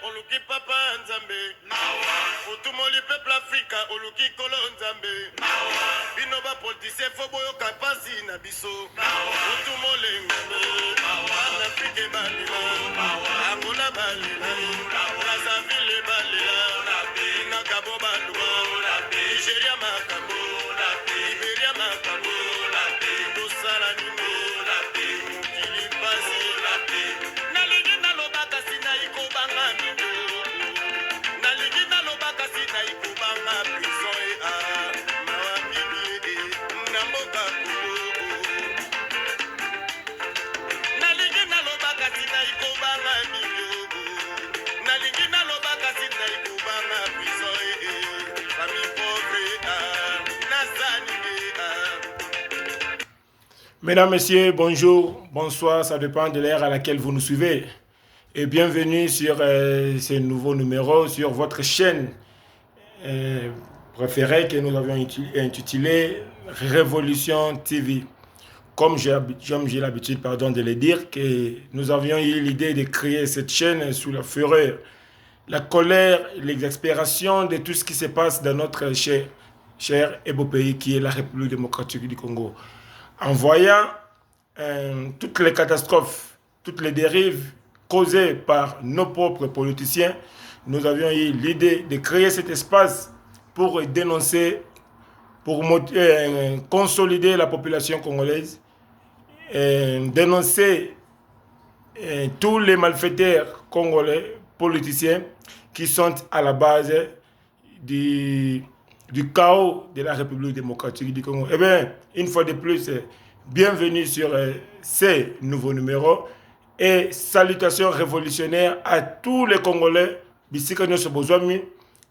oluki papa nzambe otumoli peuple afrika oluki kolo nzambe bino bapolitisien fo boyoka pasi na biso otumole ngambe afrike balela angola balela brazzaville balela na gabo balwa nigeria makambo liberia makambo tosala nini mokili pasi nalingi nalobaka sina ikobanga mino nalingi nalobaka sina ikobanga prison mawa bibi na mboka nalingi nalobaka sina ikobanga mino nalingi nalobaka sina ikobanga prison famille pauvre nasani Mesdames, Messieurs, bonjour, bonsoir, ça dépend de l'heure à laquelle vous nous suivez. Et bienvenue sur ce nouveau numéro, sur votre chaîne préférée que nous avions intitulée Révolution TV. Comme j'ai l'habitude de le dire, que nous avions eu l'idée de créer cette chaîne sous la fureur, la colère, l'exaspération de tout ce qui se passe dans notre cher et beau pays qui est la République démocratique du Congo. En voyant toutes les catastrophes, toutes les dérives causées par nos propres politiciens, nous avions eu l'idée de créer cet espace pour dénoncer, pour consolider la population congolaise, dénoncer tous les malfaiteurs congolais, politiciens, qui sont à la base du chaos de la République démocratique du Congo. Eh bien, une fois de plus, bienvenue sur ces nouveaux numéros et salutations révolutionnaires à tous les Congolais, ici que nous sommes besoin en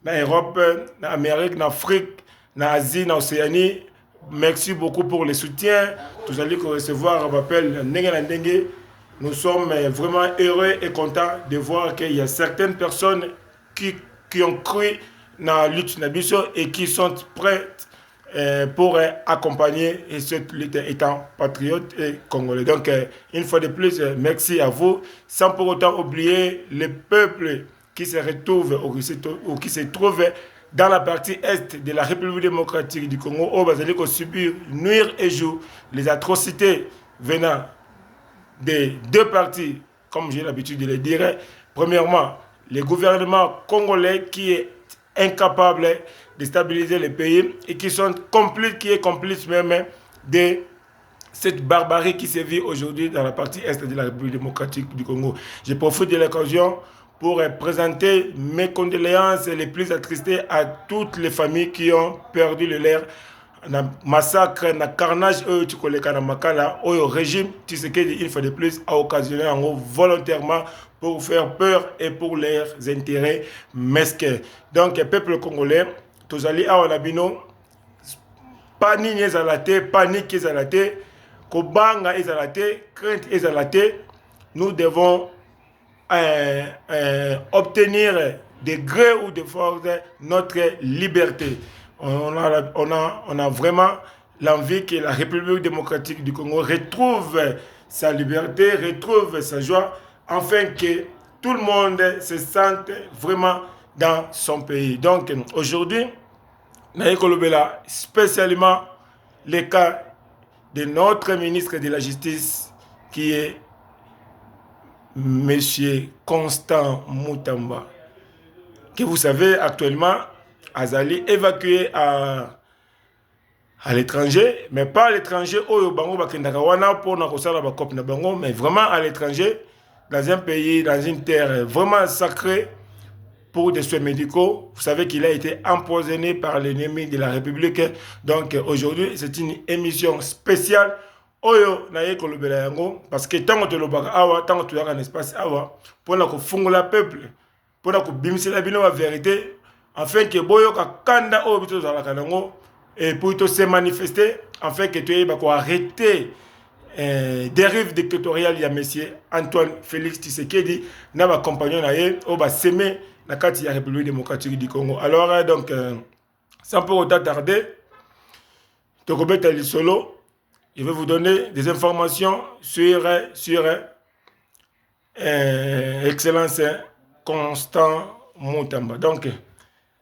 Europe, en Amérique, en Afrique, en Asie, en Océanie. Merci beaucoup pour le soutien. Vous allez recevoir un appel Ndengue. Nous sommes vraiment heureux et contents de voir qu'il y a certaines personnes qui ont cru dans la lutte et qui sont prêtes pour accompagner cette lutte étant patriote et congolais. Donc, une fois de plus, merci à vous, sans pour autant oublier les peuples qui se retrouvent ou qui se trouvent dans la partie est de la République démocratique du Congo, où vous allez subir nuit et jour les atrocités venant des deux parties, comme j'ai l'habitude de le dire. Premièrement, le gouvernement congolais qui est incapable de stabiliser le pays et qui est complice même de cette barbarie qui se vit aujourd'hui dans la partie est de la République démocratique du Congo. Je profite de l'occasion pour présenter mes condoléances les plus attristées à toutes les familles qui ont perdu le leur dans massacre, dans carnage, au régime Tshisekedi, une fois de plus, a occasionné volontairement pour faire peur et pour leurs intérêts mesquins. Donc, peuple congolais, tous allés à Wanabino, panique ezalate, panique ezalate, kobanga ezalate, crainte ezalate, nous devons obtenir de gré ou de force notre liberté. On a vraiment l'envie que la République démocratique du Congo retrouve sa liberté, retrouve sa joie, afin que tout le monde se sente vraiment dans son pays. Donc aujourd'hui, Naïkolobela, spécialement le cas de notre ministre de la Justice qui est M. Constant Moutamba, que vous savez actuellement Azali évacué à l'étranger, mais pas à l'étranger, mais vraiment à l'étranger, dans un pays, dans une terre vraiment sacrée pour des soins médicaux. Vous savez qu'il a été empoisonné par l'ennemi de la République. Donc aujourd'hui, c'est une émission spéciale. Parce que tant que tu as un espace, pour que le peuple, pour que la vérité, afin que boyoka kanda obito za la kanango et pour se manifester afin que tu aies arrêter dérive dictatoriale ya monsieur Antoine Félix Tshisekedi na ba compagnon na ye au ba semé na kati ya République démocratique du Congo. Alors donc sans pour autant tarder, Tokobeta Lisolo, je vais vous donner des informations sur Excellence Constant Moutamba. Donc,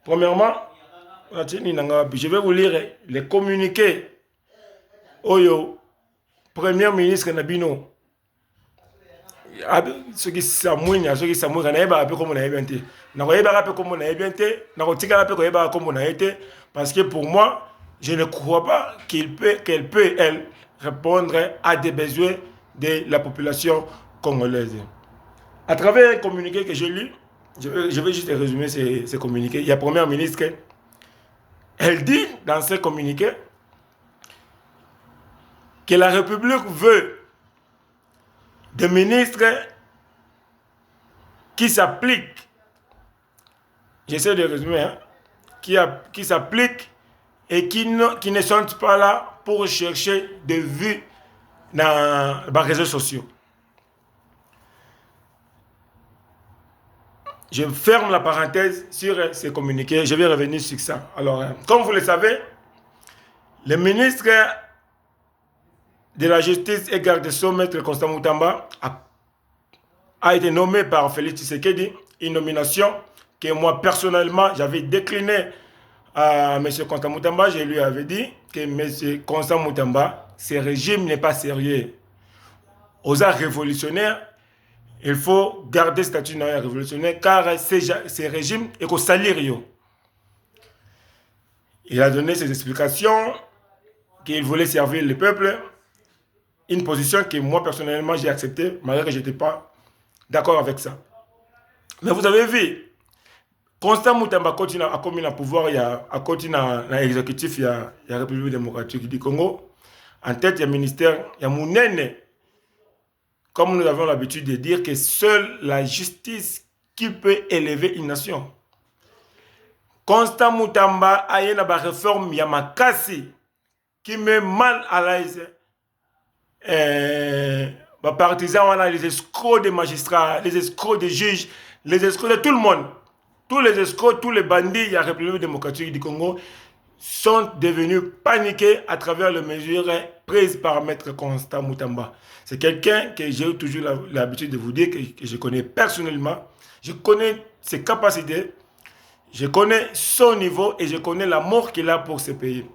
premièrement, je vais vous lire les communiqués. Oyo, Premier ministre Nabino. Ceux qui s'amouignent, ceux qui s'amouignent, on a comme on a éventé. On a comme on a éventé, on a comme on a été. Parce que pour moi, je ne crois pas qu'elle peut, elle, répondre à des besoins de la population congolaise. À travers un communiqué que j'ai lu, je vais juste résumer ces communiqués. Il y a Premier ministre, elle dit dans ce communiqué que la République veut des ministres qui s'appliquent, j'essaie de résumer, hein, qui s'appliquent et qui ne sont pas là pour chercher des vues dans les réseaux sociaux. Je ferme la parenthèse sur ces communiqués, je vais revenir sur ça. Alors, comme vous le savez, le ministre de la Justice et garde des Sceaux, Maître Constant Moutamba, a été nommé par Félix Tshisekedi, une nomination que moi personnellement j'avais déclinée à M. Constant Moutamba. Je lui avais dit que M. Constant Moutamba, ce régime n'est pas sérieux. Aux arts révolutionnaires, il faut garder ce statut de révolutionnaire car ces régimes est qu'au salir. Il a donné ses explications qu'il voulait servir le peuple, une position que moi personnellement j'ai acceptée malgré que je n'étais pas d'accord avec ça. Mais vous avez vu, Constant Moutamba continue à commis le pouvoir, à continuer dans l'exécutif, il y a la République démocratique du Congo. En tête, il y a le ministère, il y a Mounene. Comme nous avons l'habitude de dire que seule la justice qui peut élever une nation. Constant Moutamba a une réforme Yamakasi qui met mal à l'aise les partisans, les escrocs des magistrats, les escrocs des juges, les escrocs de tout le monde. Tous les escrocs, tous les bandits de la République démocratique du Congo sont devenus paniqués à travers les mesures prises par Maître Constant Moutamba. C'est quelqu'un que j'ai toujours l'habitude de vous dire, que je connais personnellement. Je connais ses capacités, je connais son niveau et je connais l'amour qu'il a pour ce pays.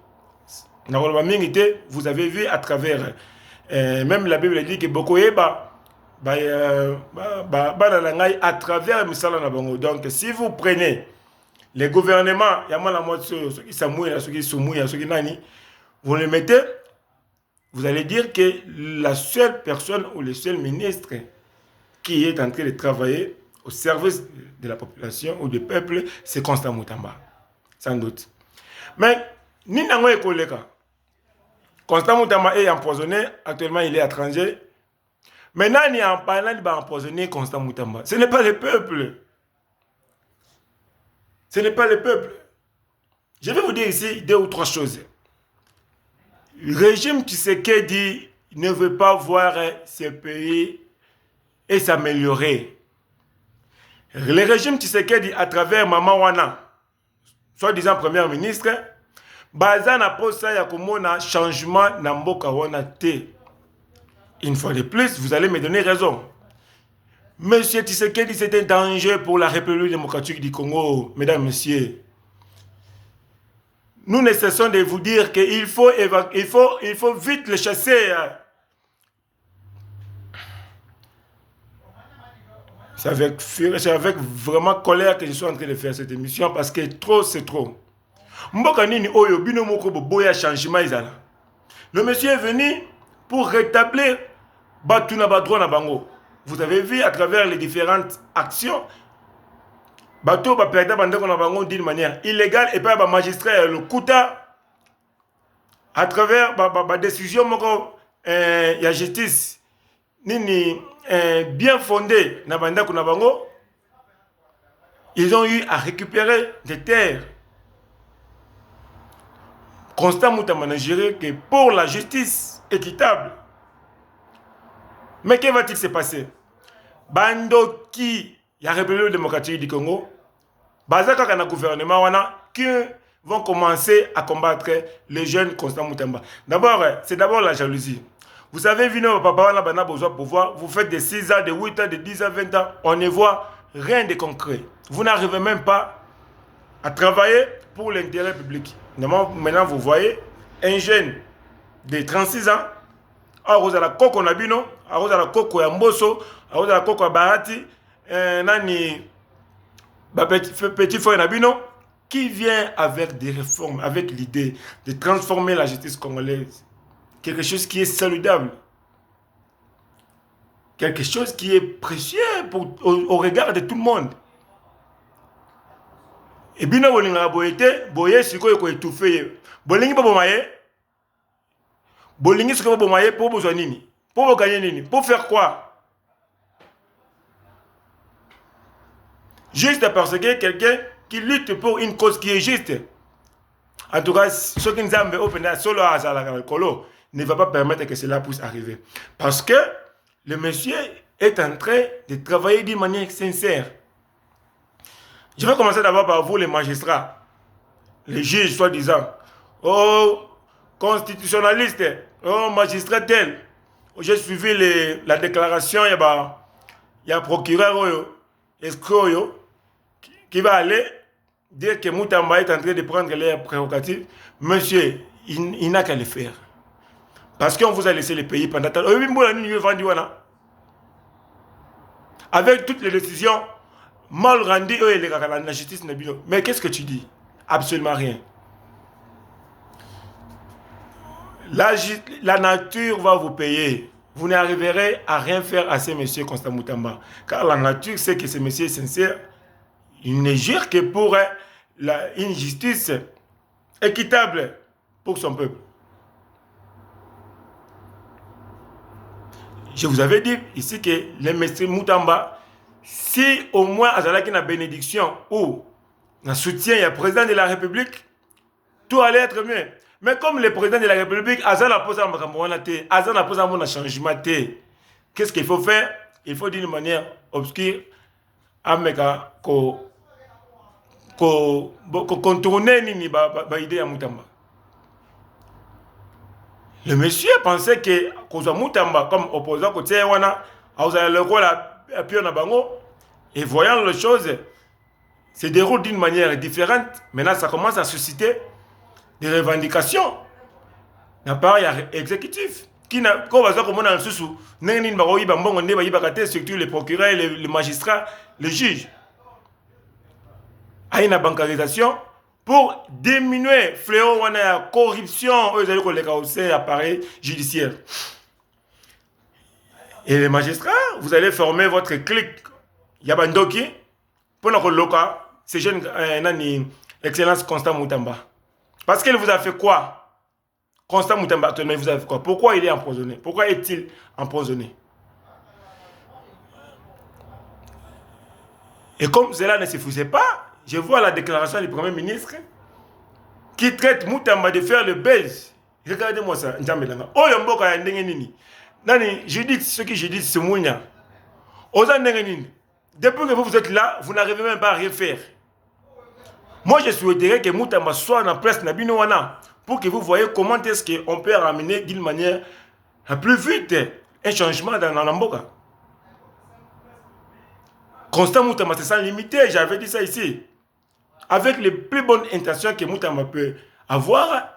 Vous avez vu à travers, même la Bible dit que beaucoup à travers Misala Nabongo. Donc si vous prenez les gouvernements, vous les mettez, vous allez dire que la seule personne ou le seul ministre qui est en train de travailler au service de la population ou du peuple, c'est Constant Moutamba. Sans doute. Mais, Constant Moutamba est empoisonné. Actuellement, il est étranger. Maintenant, il est empoisonné Constant Moutamba. Ce n'est pas le peuple. Ce n'est pas le peuple. Je vais vous dire ici 2 ou 3 choses. Le régime Tshisekedi ne veut pas voir ce pays et s'améliorer. Le régime Tshisekedi, à travers Maman Wana, soi-disant premier ministre, Bazana posa ya komona changement na mboka wana te. Une fois de plus, vous allez me donner raison. Monsieur Tshisekedi, c'est un danger pour la République démocratique du Congo, mesdames, messieurs. Nous ne cessons de vous dire qu'il faut vite le chasser. C'est avec vraiment colère que je suis en train de faire cette émission parce que trop, c'est trop. Le monsieur est venu pour rétablir Batuna Badro na Bango. Vous avez vu à travers les différentes actions, Bato va perdre d'une manière illégale et pas magistrat le Kouta à travers la décision de la justice bien fondée na Bango. Ils ont eu à récupérer des terres. Constant Moutamba n'a géré que pour la justice équitable. Mais que va-t-il se passer? Bando qui la République démocratique du Congo, Bazaka kana gouvernement wana qui vont commencer à combattre les jeunes Constant Moutamba. D'abord, c'est d'abord la jalousie. Vous savez, papa wana bana besoin de pouvoir, vous faites de 6 ans, de 8 ans, de 10 ans, 20 ans, on ne voit rien de concret. Vous n'arrivez même pas à travailler pour l'intérêt public. Maintenant, vous voyez un jeune de 36 ans, arrose à la coco nabino, arrose à la coco ya mboso, arrose à la coco ya bahati, nani, petit frère nabino, qui vient avec des réformes, avec l'idée de transformer la justice congolaise. Quelque chose qui est saludable. Quelque chose qui est précieux au regard de tout le monde. Et bien, vous avez boye siko ko étouffé. Bolingi ba bomaye. Bolingi siko ba bomaye pour besoin nini? Pour gagner nini? Pour faire quoi? Juste parce que quelqu'un qui lutte pour une cause qui est juste. En tout cas, ce qui nous a open solo à la colo ne va pas permettre que cela puisse arriver. Parce que le monsieur est en train de travailler d'une manière sincère. Je vais commencer d'abord par vous, les magistrats, les juges, soi-disant. Oh, constitutionnalistes, oh, magistrat tel. J'ai suivi la déclaration, il y a un procureur, escroc, qui va aller dire que Moutamba est en train de prendre les prérogatives. Monsieur, il n'a qu'à le faire. Parce qu'on vous a laissé le pays pendant tant. Avec toutes les décisions mal rendues, la justice n'est pas. Mais qu'est-ce que tu dis? Absolument rien. La nature va vous payer. Vous n'arriverez à rien faire à ces messieurs Constant Moutamba. Car la nature sait que ces messieurs sincères, ils ne jurent que pour une justice équitable pour son peuple. Je vous avais dit ici que les messieurs Moutamba, si au moins Azalaki na bénédiction ou un soutien il y a président de la République, tout allait être mieux. Mais comme le président de la République, Azal a posé un changement, qu'est-ce qu'il faut faire? Il faut d'une manière obscure contourner l'idée à Moutamba. Le monsieur pensait que Kozo Moutamba, comme opposant côté Wana, et voyant les choses se déroulent d'une manière différente, maintenant ça commence à susciter des revendications d'appareil exécutif. Qui n'a pas surtout les procureurs, les magistrats, les juges. À une bancarisation pour diminuer fléau ou la corruption aux appareils judiciaires. Et les magistrats, vous allez former votre clique Yabandoki pour notre local, ces jeunes excellence Constant Moutamba. Parce qu'il vous a fait quoi? Constant Moutamba actuellement, il vous a fait quoi? Pourquoi il est empoisonné? Pourquoi est-il empoisonné? Et comme cela ne se faisait pas, je vois la déclaration du Premier ministre qui traite Moutamba de faire le buzz. Regardez-moi ça. Oh, Yamboka Ndengenini. Nani, je dis ce que je dis, c'est Mounia. Oza Ndengenini. Depuis que vous êtes là, vous n'arrivez même pas à rien faire. Moi, je souhaiterais que Moutamba soit en place Nabino Wana pour que vous voyez comment est-ce qu'on peut ramener d'une manière la plus vite un changement dans l'Amboka. Constant Moutamba, c'est sans limiter, j'avais dit ça ici. Avec les plus bonnes intentions que Moutamba peut avoir,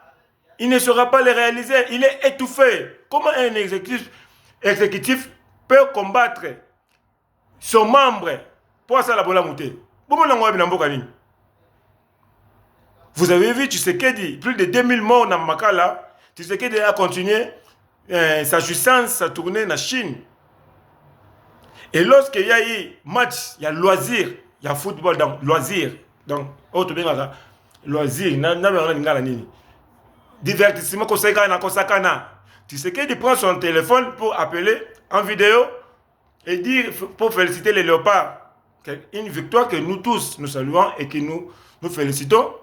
il ne saura pas les réaliser. Il est étouffé. Comment un exécutif peut combattre son membre pour ça la bonne montée? Vous avez vu, Tshisekedi, plus de 2000 morts dans Makala. Tshisekedi a continué sa jouissance, sa tournée en Chine. Et lorsqu'il y a eu match, il y a loisir, il y a football, donc loisir. Donc, autre bien, loisir, divertissement, Tshisekedi prend son téléphone pour appeler en vidéo et dire, pour féliciter les léopards, une victoire que nous tous nous saluons et que nous félicitons.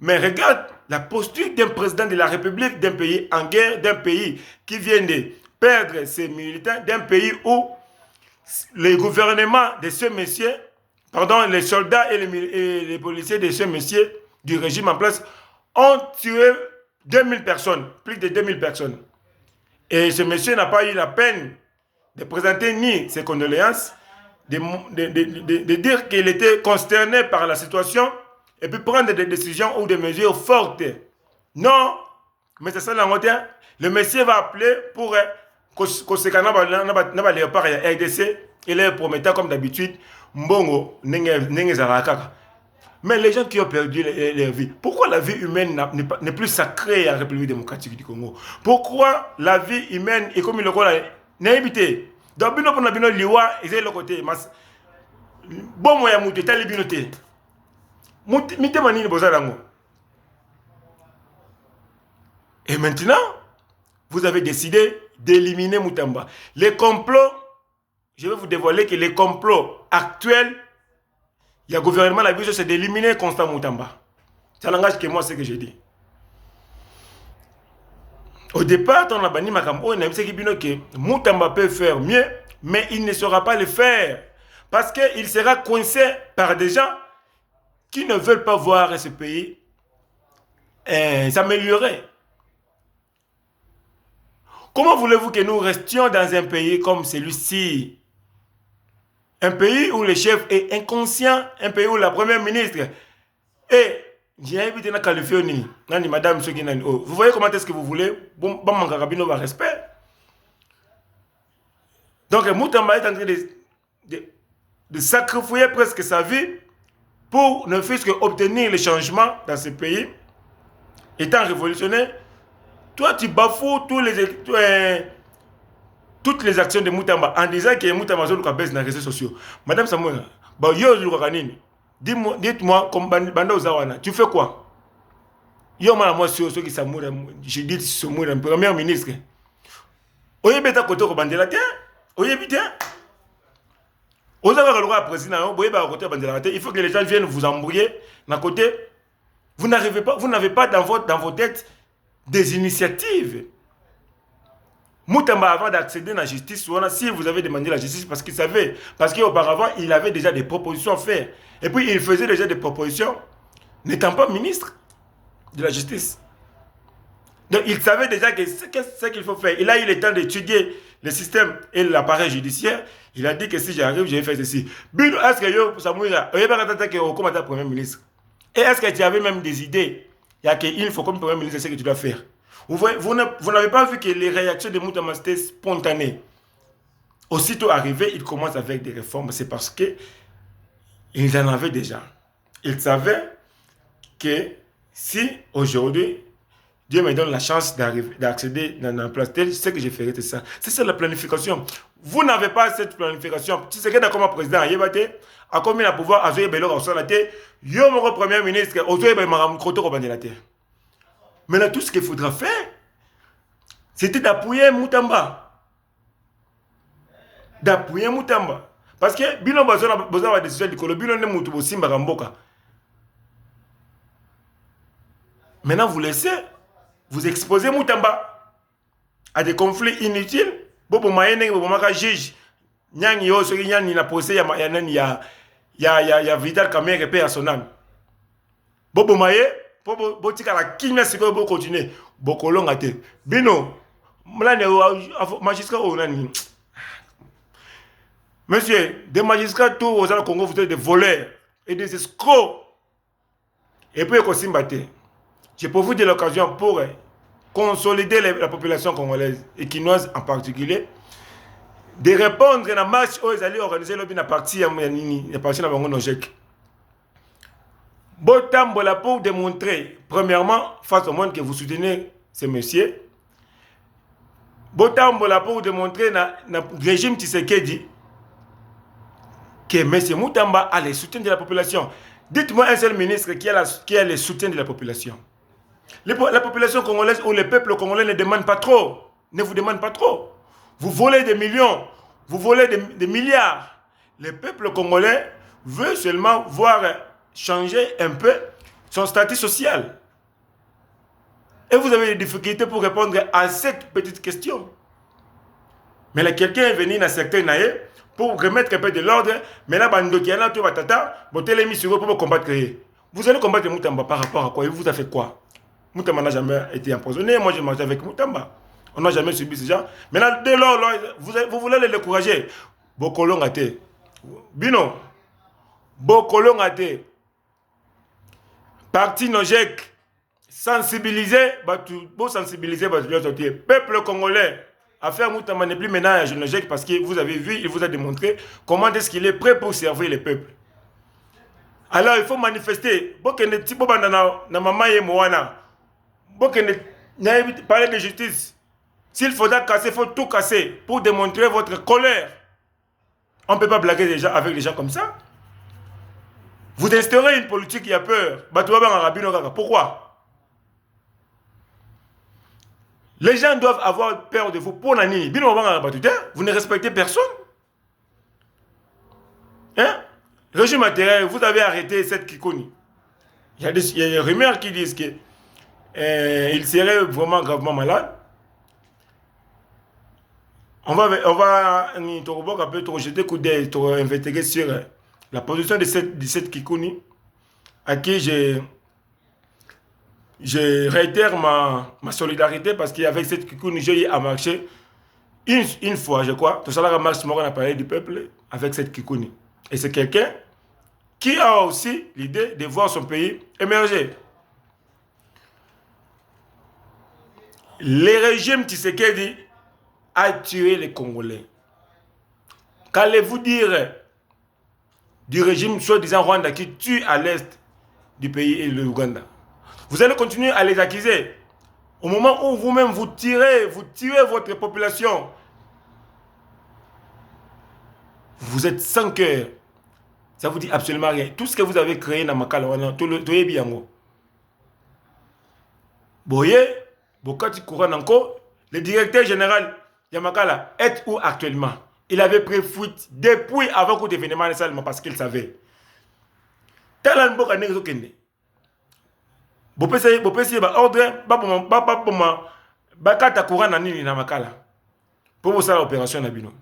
Mais regarde la posture d'un président de la République, d'un pays en guerre, d'un pays qui vient de perdre ses militants, d'un pays où les gouvernements de ce monsieur, pardon, les soldats et les policiers de ce monsieur du régime en place ont tué 2000 personnes, plus de 2000 personnes. Et ce monsieur n'a pas eu la peine de présenter ni ses condoléances, de dire qu'il était consterné par la situation et puis prendre des décisions ou des mesures fortes. Non, mais c'est ça la moitié. Le monsieur va appeler pour qu'on se canne léopard et RDC. Il est prometteur comme d'habitude. Mbongo, nenge zarakaka. Mais les gens qui ont perdu leur vie, pourquoi la vie humaine n'est plus sacrée à la République démocratique du Congo? Pourquoi la vie humaine est comme le rôle n'est évité? Donc, bino pour bino liwa, ils ont le côté. Bon moyen mouté, t'as les binotés. Mite manini bozalango. Et maintenant, vous avez décidé d'éliminer Moutamba. Les complots, je vais vous dévoiler que les complots actuels, il y a le gouvernement, la vision, c'est d'éliminer Constant Moutamba. Ça n'engage que moi, ce que j'ai dit. Au départ, on a banni Makambo, on a dit que Moutamba peut faire mieux, mais il ne saura pas le faire. Parce qu'il sera coincé par des gens qui ne veulent pas voir ce pays s'améliorer. Comment voulez-vous que nous restions dans un pays comme celui-ci? Un pays où le chef est inconscient, un pays où la première ministre est... J'ai invité à Californie, madame, vous voyez comment est-ce que vous voulez? Bon, va respect. Donc, Moutamba est en train de sacrifier presque sa vie pour ne fût-ce qu'obtenir les changements dans ce pays. Étant révolutionnaire, toi, tu bafoues toutes les actions de Moutamba en disant que Moutamba a baissé dans les réseaux sociaux. Madame Samuel, dites-moi, comme Banda Ozawana, tu fais quoi? Yo, moi, ceux qui sont morts, je dis, sont morts, premier ministre. Oye, bêta côté au Bandela, oye, bien. Ozawa, le roi président, il faut que les gens viennent vous embrouiller. D'un côté, vous n'avez pas dans vos têtes des initiatives. Moutamba, avant d'accéder à la justice, si vous avez demandé la justice, parce qu'il savait, parce qu'auparavant, il avait déjà des propositions à faire. Et puis, il faisait déjà des propositions, n'étant pas ministre de la justice. Donc, il savait déjà ce qu'il faut faire. Il a eu le temps d'étudier le système et l'appareil judiciaire. Il a dit que si j'arrive, je vais faire ceci. Bino, est-ce que yo, Samouira, comment tu Premier ministre? Et est-ce que tu avais même des idées? Il faut comme Premier ministre, c'est ce que tu dois faire. Vous n'avez pas vu que les réactions de Moutamba étaient spontanées. Aussitôt arrivé, il commence avec des réformes. C'est parce qu'ils en avaient déjà. Ils savaient que si aujourd'hui, Dieu me donne la chance d'accéder dans la place telle, ce que je ferai, c'est ça. C'est ça la planification. Vous n'avez pas cette planification. Si c'est que comme président, il a combien de pouvoir à jouer Belor au la terre, il y a mon premier ministre, au jouer Maram Kroto au la terre. Maintenant, tout ce qu'il faudra faire, c'était d'appuyer Moutamba. D'appuyer Moutamba. Parce que, Bino Bazon a besoin de décision du Colo, Bino ne Moutoubo Simba Ramboka. Maintenant, vous laissez, vous exposez Moutamba à des conflits inutiles. Bobo Mayeneng, Bobo Maka juge, Nyang Yo, ce qui y a procès, il y a Vital Kamer et paix à son âme. Bobo Maye, Bobo Tika la Kimia, c'est que Bobo continue. Boko Longate. Bino, magistrat, monsieur, des magistrats tout aux Congo, vous êtes des voleurs et des escrocs. Et puis, je peux vous dire l'occasion pour consolider la population congolaise et quinoise en particulier, de répondre à la marche où ils allaient organiser la partie à la Nojek. Botambola pour démontrer, premièrement, face au monde que vous soutenez ces messieurs, Botambola pour démontrer le régime Tshisekedi que M. Moutamba a le soutien de la population. Dites-moi un seul ministre qui a le soutien de la population. La population congolaise ou le peuple congolais ne demande pas trop. Ne vous demande pas trop. Vous volez des millions, vous volez des milliards. Le peuple congolais veut seulement voir changer un peu son statut social. Et vous avez des difficultés pour répondre à cette petite question. Mais là, quelqu'un est venu dans le secteur naïe pour remettre un peu de l'ordre. Mais là, Bandokiana, tout va tata, vous avez mis sur eux pour combattre. Vous allez combattre Moutamba par rapport à quoi? Il vous a fait quoi? Moutamba n'a jamais été empoisonné. Moi, j'ai mangé avec Moutamba. On n'a jamais subi ce genre. Maintenant, dès lors, vous voulez les décourager. Bokolongate. Bino, Bokolonga te. Parti Nojek, sensibiliser, sensibiliser, peuple congolais. Affaire Moutamba n'est plus maintenant à Nojek parce que vous avez vu, il vous a démontré comment est-ce qu'il est prêt pour servir les peuples. Alors il faut manifester. Bokende tipo bandana na mama ye moana. Bokende parler de justice. S'il faudra casser, il faut tout casser pour démontrer votre colère. On ne peut pas blaguer déjà avec les gens comme ça. Vous instaurez une politique qui a peur. Pourquoi? Les gens doivent avoir peur de vous. Pour l'année, vous ne respectez personne. Hein? Régime matériel, vous avez arrêté cette Kikoni. Il y a des rumeurs qui disent qu'il serait vraiment gravement malade. On va jeter coup d'œil, investiguer sur la position de cette Kikuni, à qui je réitère ma solidarité parce qu'avec cette Kikuni, j'ai eu à marcher une fois, je crois. Tout ça, la marche, on a parlé du peuple avec cette Kikuni. Et c'est quelqu'un qui a aussi l'idée de voir son pays émerger. Le régime Tshisekedi a tué les Congolais. Qu'allez-vous dire du régime soi-disant Rwanda qui tue à l'est du pays et le Ouganda? Vous allez continuer à les accuser. Au moment où vous-même vous tuez votre population. Vous êtes sans cœur. Ça vous dit absolument rien. Tout ce que vous avez créé dans Makala, tout est bien. Boye, Bokati Kouran encore, le directeur général Yamakala est où actuellement? Il avait pris fuite depuis avant que l'événement ne soit parce qu'il savait. Talan Boka Nezo Kende. Bopesi ordre, Bakata Kouran Nani Namakala. Pour vous faire l'opération Nabino.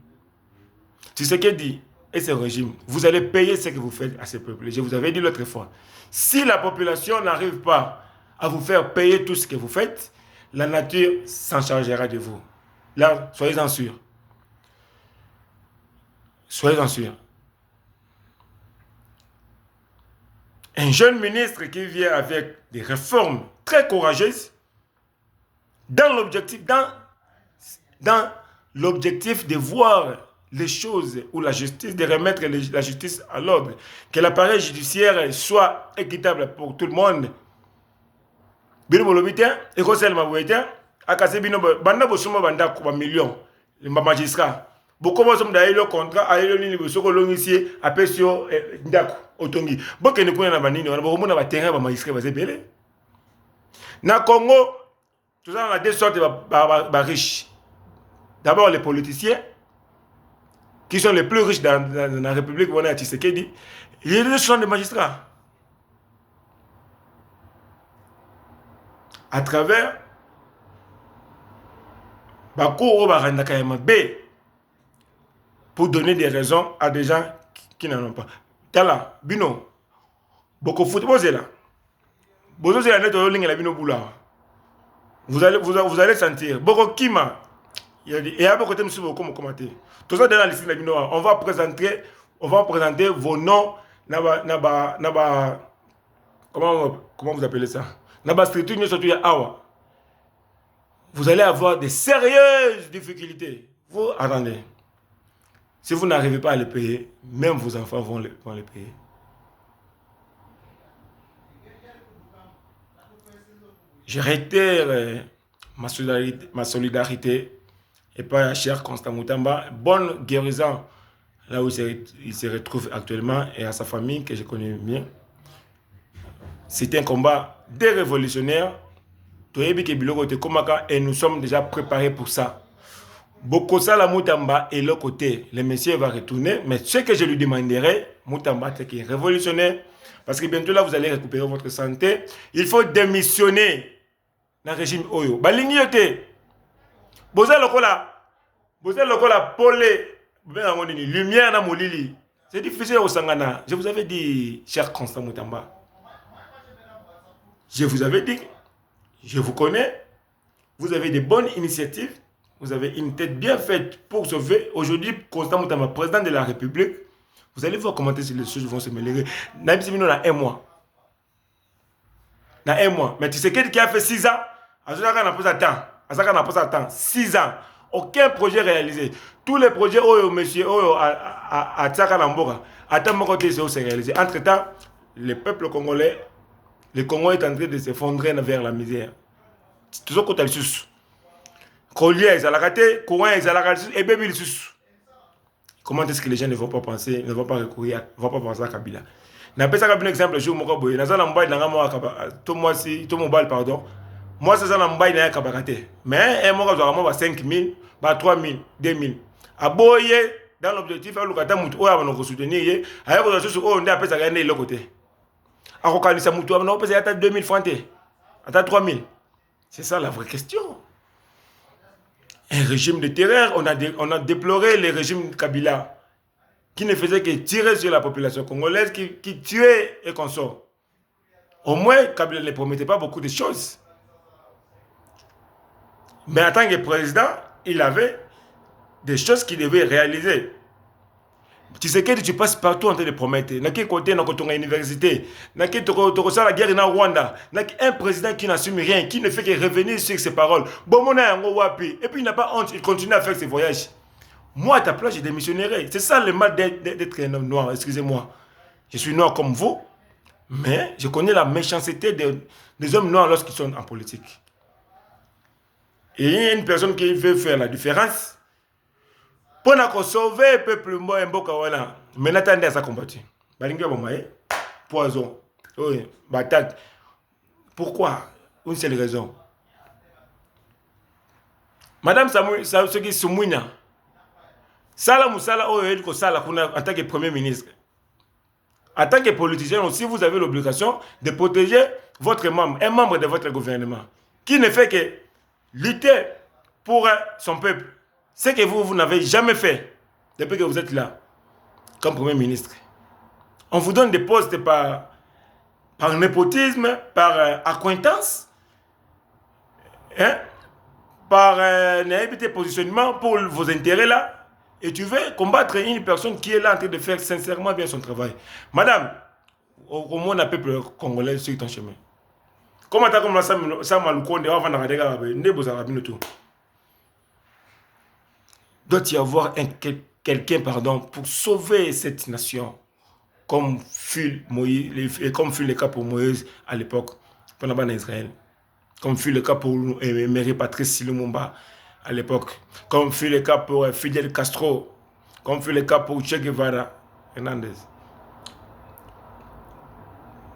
Tu sais qu'il dit, et ce régime, vous allez payer ce que vous faites à ce peuple. Je vous avais dit l'autre fois. Si la population n'arrive pas à vous faire payer tout ce que vous faites, la nature s'en chargera de vous. Là, soyez-en sûrs. Soyez-en sûrs. Un jeune ministre qui vient avec des réformes très courageuses dans l'objectif de voir les choses ou la justice, de remettre la justice à l'ordre, que l'appareil judiciaire soit équitable pour tout le monde. Bino bolobita, et conseil maboueta, akase bino banda bosuma banda ko millions, les magistrats. Beaucoup de gens d'ailleurs le contrat, ailleurs le niveau soko longissier, apesio ndako otongi. Boke ne kuna na banini, on a ba terrain ba magistrat ba zebele. Na Congo, tout ça on a deux sortes de riches. D'abord les politiciens qui sont les plus riches dans la République, on a Tshisekedi. Il y a deux sortes de magistrats. À travers pour donner des raisons à des gens qui n'en ont pas. Tala, bino, beaucoup de football là. Vous allez sentir. Beaucoup kima. Il y a beaucoup de choses comme commenter. Tout ça dans la liste de on va présenter vos noms. Comment vous appelez ça? Vous allez avoir de sérieuses difficultés. Vous attendez. Si vous n'arrivez pas à les payer, même vos enfants vont les payer. Je réitère ma solidarité et pas cher Constant Moutamba. Bonne guérison là où il se retrouve actuellement et à sa famille que je connais bien. C'est un combat des révolutionnaires. Et nous sommes déjà préparés pour ça. Bokosa la Moutamba est le côté. Le monsieur va retourner. Mais ce que je lui demanderai, Moutamba, c'est qu'il est révolutionnaire. Parce que bientôt là, vous allez récupérer votre santé. Il faut démissionner dans le régime Oyo. Balingiote. Boza lokola polé. Lumière dans mon lili. C'est difficile au Sangana. Je vous avais dit, cher Constant Moutamba. Je vous avais dit, je vous connais, vous avez des bonnes initiatives, vous avez une tête bien faite pour sauver. Aujourd'hui, Constant Moutamba, président de la République, Vous allez voir comment les choses vont se mêler. Même si nous on a un mois. Dans un mois. Mais tu sais qui a fait 6 ans, à ce qu'on a posé temps. 6 ans. Aucun projet réalisé. Tous les projets, monsieur, à Tsaka Namboka, à Tamokote, c'est réalisé. Entre-temps, le peuple congolais, le Congo est en train de s'effondrer vers la misère. Tout ce côté sous. Collier, ils ont raté, courant, ils ont raté, et bébé, ils sont. Comment est-ce que les gens ne vont pas penser, ne vont pas recourir, ne vont pas penser à Kabila? N'appelle ça comme un exemple, je vous dis, dans un mbaye, tout mon bal, pardon. Moi, c'est un mbaye, il y a Kabakate. Mais un mois, je vais 5 000, 3 000, 2 000. À Boye, dans l'objectif, à l'occasion, on va soutenir, à l'occasion, on a appelé ça gagner de l'autre côté. À l'occasion, on a appelé ça 2 000 francs, à 3 000. C'est ça la vraie question. Un régime de terreur, on a déploré le régime de Kabila, qui ne faisait que tirer sur la population congolaise, qui tuait et consort. Au moins, Kabila ne promettait pas beaucoup de choses. Mais en tant que président, il avait des choses qu'il devait réaliser. Tu sais que tu passes partout en train de promettre. N'a qu'un côté, dans ton université, n'a qu'un la guerre en Rwanda, n'a qu'un président qui n'assume rien, qui ne fait que revenir sur ses paroles. Bon, mon wapi. Et puis il n'a pas honte, il continue à faire ses voyages. Moi, à ta place, je démissionnerai. C'est ça le mal d'être un homme noir, excusez-moi. Je suis noir comme vous, mais je connais la méchanceté des hommes noirs lorsqu'ils sont en politique. Et il y a une personne qui veut faire la différence. Pour sauver le peuple, mais n'attendez à ça combattre. Poison. Oui, bataille. Pourquoi? Une seule raison. Madame Soki Soumouina, Sala Moussala, en tant que Premier ministre, en tant que politicien aussi, vous avez l'obligation de protéger votre membre, un membre de votre gouvernement, qui ne fait que lutter pour son peuple. Ce que vous n'avez jamais fait depuis que vous êtes là, comme Premier ministre. On vous donne des postes par népotisme, par accointance, hein, par positionnement pour vos intérêts là. Et tu veux combattre une personne qui est là en train de faire sincèrement bien son travail. Madame, au moins le peuple congolais sur ton chemin. Comment tu as commencé ça maloukonde avant de tout. Doit y avoir quelqu'un pour sauver cette nation, comme fut le cas pour Moïse à l'époque, pendant Israël, comme fut le cas pour Mary Patrice Lumumba à l'époque, comme fut le cas pour Fidel Castro, comme fut le cas pour Che Guevara Hernandez,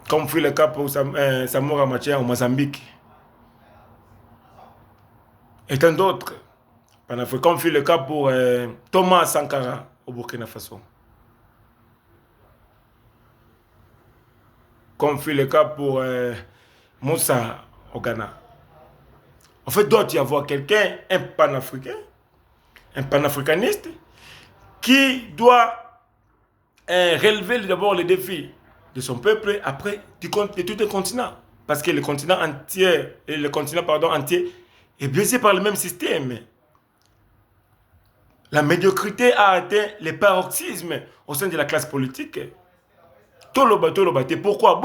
comme fut le cas pour Samora Machel au Mozambique, et tant d'autres. Comme fut le cas pour Thomas Sankara au Burkina Faso. Comme fut le cas pour Moussa au Ghana. En fait, doit y avoir quelqu'un, un panafricain, un panafricaniste, qui doit relever d'abord les défis de son peuple, après de tout le continent. Parce que le continent entier est biaisé par le même système. La médiocrité a atteint les paroxysmes au sein de la classe politique. Toloba. Pourquoi?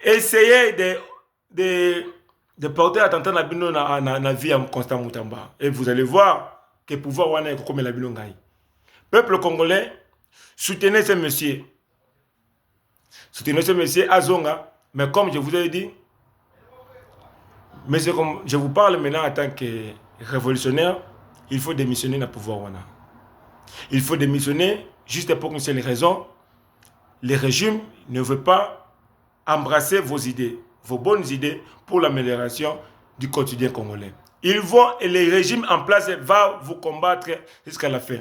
Essayez de porter attention à la vie en Constant Moutamba. Et vous allez voir que le pouvoir est comme la bilongaï. Peuple congolais, soutenez ce monsieur. Soutenez ce monsieur Azonga. Mais comme je vous ai dit, mais comme je vous parle maintenant en tant que révolutionnaire, il faut démissionner dans le pouvoir. Il faut démissionner juste pour une seule raison. Le régime ne veut pas embrasser vos idées, vos bonnes idées pour l'amélioration du quotidien congolais. Et le régime en place va vous combattre jusqu'à la fin.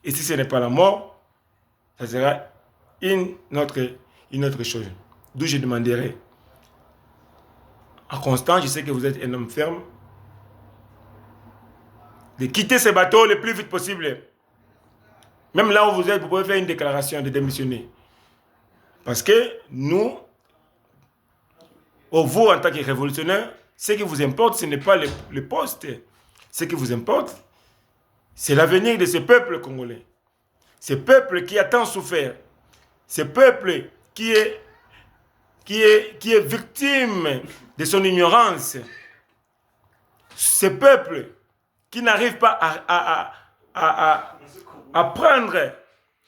Et si ce n'est pas la mort, ça sera une autre chose. D'où je demanderai à Constant, je sais que vous êtes un homme ferme, de quitter ce bateau le plus vite possible. Même là où vous êtes, vous pouvez faire une déclaration de démissionner. Parce que nous, vous en tant que révolutionnaire, ce qui vous importe, ce n'est pas le poste. Ce qui vous importe, c'est l'avenir de ce peuple congolais. Ce peuple qui a tant souffert, ce peuple qui est victime de son ignorance, ce peuple qui n'arrive pas à prendre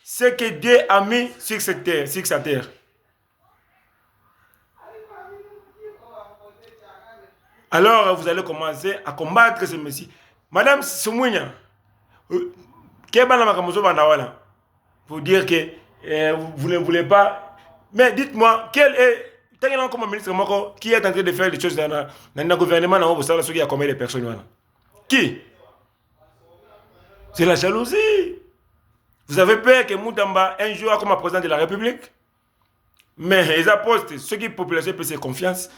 ce que Dieu a mis sur cette terre, sur sa terre. Alors vous allez commencer à combattre ce Messie. Madame Soumounia, pour dire que vous ne voulez pas. Mais dites-moi, quel est comme ministre qui est en train de faire des choses dans le gouvernement qui a combien de personnes? Qui? C'est la jalousie. Vous avez peur que Moutamba un jour comme président de la République? Mais les apôtres, ceux qui population peut se confiance.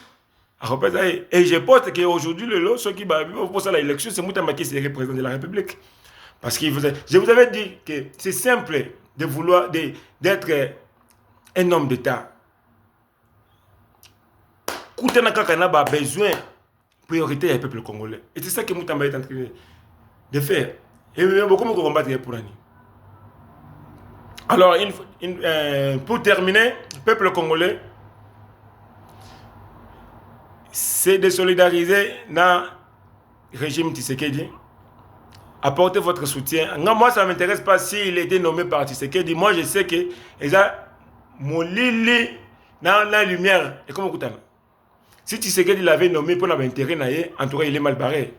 Et je pense qu'aujourd'hui, ceux qui pour ça l'élection, c'est Moutamba qui serait président de la République. Parce que je vous avais dit que c'est simple de vouloir d'être un homme d'État. Koutana Kakana a besoin priorité du peuple congolais. Et c'est ça que Moutamba est en train de faire. Et beaucoup de combattre pour l'année. Alors, pour terminer, le peuple congolais, c'est de solidariser dans le régime Tshisekedi. Apportez votre soutien. Moi, ça ne m'intéresse pas s'il était nommé par Tshisekedi. Moi, je sais que mon lili dans la lumière. Et comme écoutez, si Tshisekedi l'avait nommé pour l'intérêt, en tout cas, il est mal barré.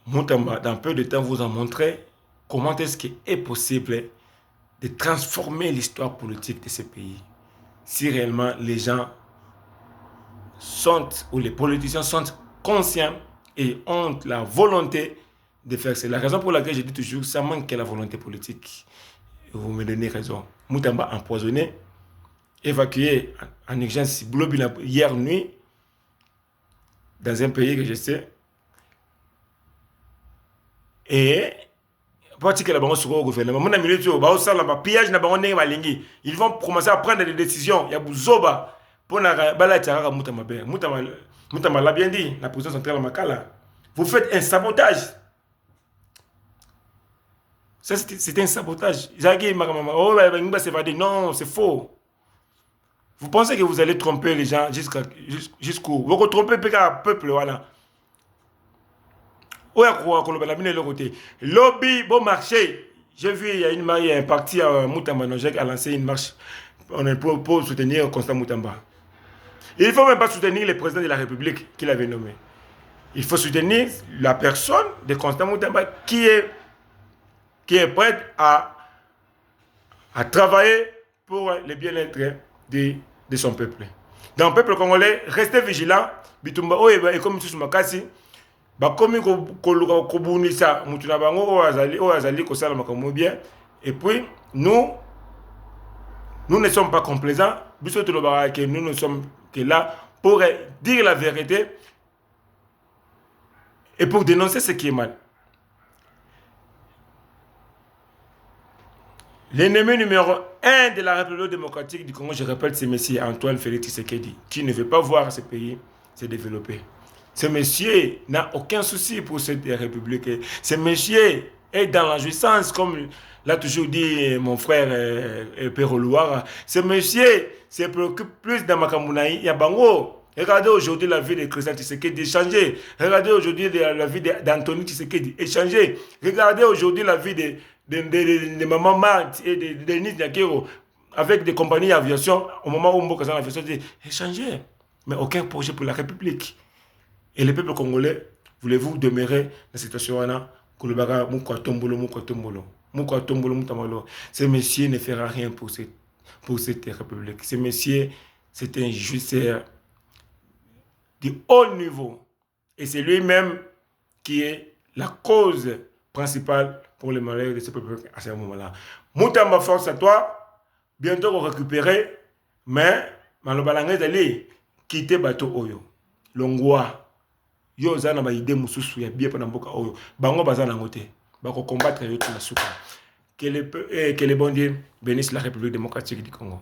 Moutamba, dans peu de temps, vous en montrer comment est-ce qu'il est possible de transformer l'histoire politique de ce pays. Si réellement les gens sont, ou les politiciens sont conscients et ont la volonté de faire. C'est la raison pour laquelle je dis toujours que ça manque la volonté politique. Vous me donnez raison. Moutamba empoisonné, évacué en urgence hier nuit dans un pays que je sais. Et parce que la banque sur le gouvernement, mon ami ils vont commencer à prendre des décisions. Il y a Bouzoba pour la Bala Moutamba l'a bien dit, la présidence centrale Makala. Vous faites un sabotage. Ça, c'est un sabotage. Non, c'est faux. Vous pensez que vous allez tromper les gens jusqu'où? Vous vous trompez le peuple, voilà. Lobby, bon marché. J'ai vu, il y a un parti à Moutamba qui a lancé une marche pour soutenir Constant Moutamba. Il ne faut même pas soutenir le président de la République qu'il avait nommé. Il faut soutenir la personne de Constant Moutamba qui est prête à travailler pour le bien-être de son peuple. Dans le peuple congolais, restez vigilants. Bitumba et comme tout makasi. Et puis nous ne sommes pas complaisants. Nous ne sommes que là pour dire la vérité et pour dénoncer ce qui est mal. L'ennemi numéro 1 de la République démocratique du Congo, je répète, c'est M. Antoine Félix Tshisekedi, qui ne veut pas voir ce pays se développer. Ce monsieur n'a aucun souci pour cette république. Ce monsieur est dans la jouissance, comme l'a toujours dit mon frère Péro Louara. Ce monsieur se préoccupe plus dans Makamounaï. Yabango. Regardez aujourd'hui la vie de Christian Tshisekedi échanger. Regardez aujourd'hui la vie d'Anthony Tshisekedi échanger. Regardez aujourd'hui la vie de Maman Mart et de Denis Nyakero avec des compagnies d'aviation au moment où Mboka a fait échanger. Mais aucun projet pour la République. Et le peuple congolais, voulez-vous demeurer dans cette situation-là? Ce monsieur ne fera rien pour cette République. Ce monsieur, c'est un jouisseur de haut niveau. Et c'est lui-même qui est la cause principale pour le malheur de ce peuple à ce moment-là. Moutamba, force à toi. Bientôt, on va récupérer. Mais, Malobalangé d'aller quitter bateau Oyo. Longwa. Yo zana ba idée mususu ya bien pendant mboka oyo bango bazana ngote ba ko combattre yo tout la souka que le bon Dieu bénisse la République démocratique du Congo.